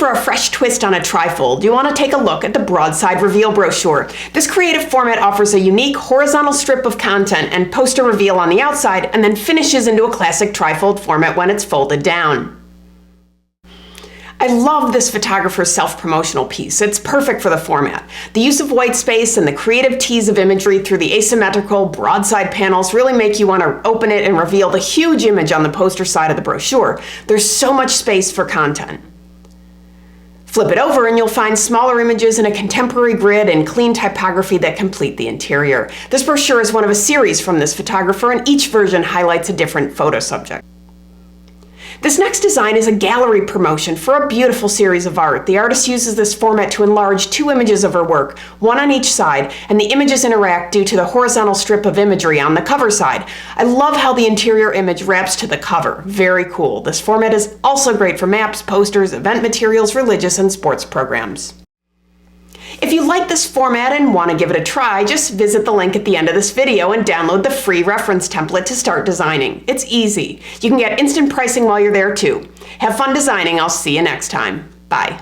for a fresh twist on a trifold, you want to take a look at the Broadside Reveal brochure. This creative format offers a unique horizontal strip of content and poster reveal on the outside, and then finishes into a classic trifold format when it's folded down. I love this photographer's self-promotional piece. It's perfect for the format. The use of white space and the creative tease of imagery through the asymmetrical broadside panels really make you want to open it and reveal the huge image on the poster side of the brochure. There's so much space for content. Flip it over and you'll find smaller images in a contemporary grid and clean typography that complete the interior. This brochure is one of a series from this photographer, and each version highlights a different photo subject. This next design is a gallery promotion for a beautiful series of art. The artist uses this format to enlarge 2 images of her work, one on each side, and the images interact due to the horizontal strip of imagery on the cover side. I love how the interior image wraps to the cover. Very cool. This format is also great for maps, posters, event materials, religious and sports programs. If you like this format and want to give it a try, just visit the link at the end of this video and download the free reference template to start designing. It's easy. You can get instant pricing while you're there too. Have fun designing. I'll see you next time. Bye.